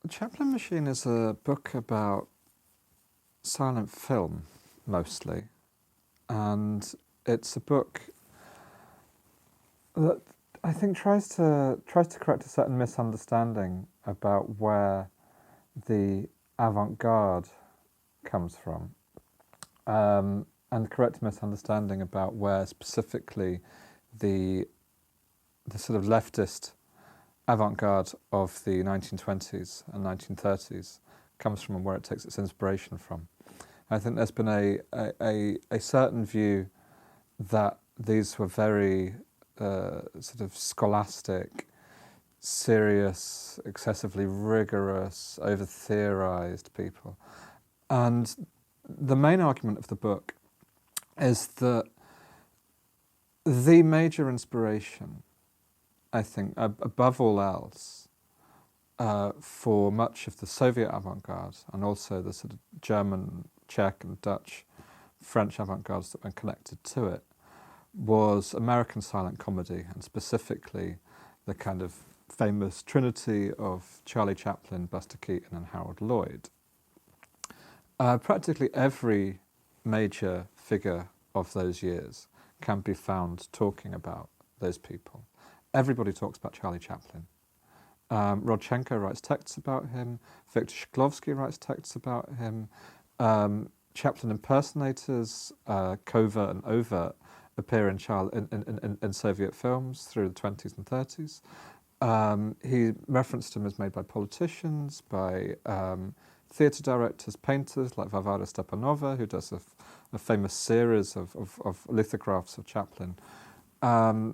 The Chaplin Machine is a book about silent film, mostly, and it's a book that I think tries to correct a certain misunderstanding about where the avant-garde comes from, and correct a misunderstanding about where specifically the sort of leftist avant-garde of the 1920s and 1930s comes from and where it takes its inspiration from. I think there's been a certain view that these were very sort of scholastic, serious, excessively rigorous, over-theorized people. And the main argument of the book is that the major inspiration, I think, above all else, for much of the Soviet avant-garde and also the sort of German, Czech and Dutch, French avant-gardes that were connected to it, was American silent comedy, and specifically the kind of famous trinity of Charlie Chaplin, Buster Keaton and Harold Lloyd. Practically every major figure of those years can be found talking about those people. Everybody talks about Charlie Chaplin. Rodchenko writes texts about him. Victor Shklovsky writes texts about him. Chaplin impersonators, covert and overt, appear in Soviet films through the 20s and 30s. Reference to him is made by politicians, by theatre directors, painters like Varvara Stepanova, who does a famous series of lithographs of Chaplin.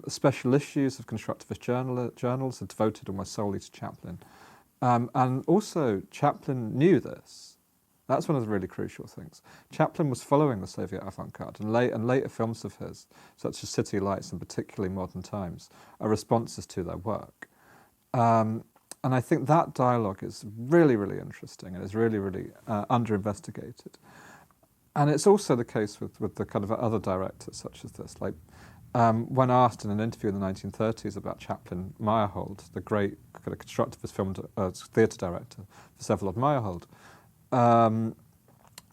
Special issues of constructivist journals are devoted almost solely to Chaplin. And also, Chaplin knew this. That's one of the really crucial things. Chaplin was following the Soviet avant-garde, and later films of his, such as City Lights and particularly Modern Times, are responses to their work. And I think that dialogue is really, really interesting and is really, really under-investigated. And it's also the case with the kind of other directors such as this. Like, when asked in an interview in the 1930s about Chaplin, Meyerhold, the great kind of constructivist film theatre director for Vsevolod Meyerhold,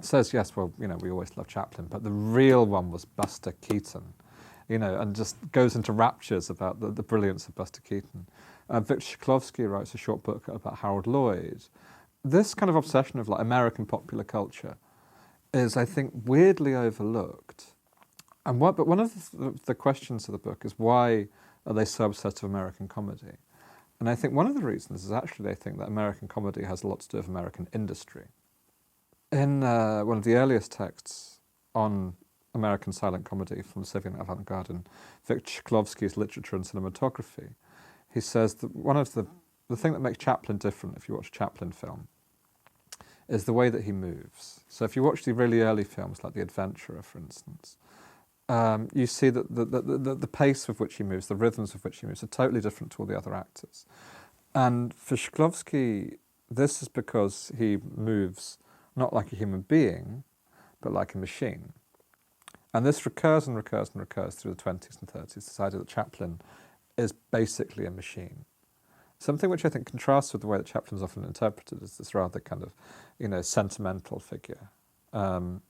says, yes, well, we always love Chaplin, but the real one was Buster Keaton, and just goes into raptures about the brilliance of Buster Keaton. Victor Shklovsky writes a short book about Harold Lloyd. This kind of obsession of like American popular culture is, I think, weirdly overlooked. But one of the questions of the book is, why are they so obsessed with American comedy? And I think one of the reasons is actually they think that American comedy has a lot to do with American industry. In one of the earliest texts on American silent comedy from the Soviet avant-garde in Victor Shklovsky's Literature and Cinematography, he says that one of the thing that makes Chaplin different, if you watch a Chaplin film, is the way that he moves. So if you watch the really early films, like The Adventurer, for instance, you see that the pace with which he moves, the rhythms with which he moves, are totally different to all the other actors. And for Shklovsky, this is because he moves not like a human being, but like a machine. And this recurs and recurs and recurs through the 20s and 30s, this idea that Chaplin is basically a machine. Something which I think contrasts with the way that Chaplin is often interpreted as this rather kind of, sentimental figure. That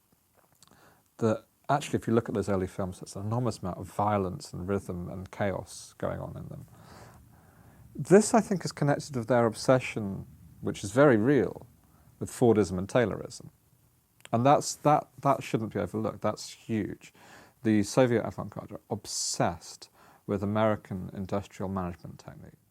actually, if you look at those early films, there's an enormous amount of violence and rhythm and chaos going on in them. This, I think, is connected with their obsession, which is very real, with Fordism and Taylorism. And that shouldn't be overlooked. That's huge. The Soviet avant-garde are obsessed with American industrial management technique.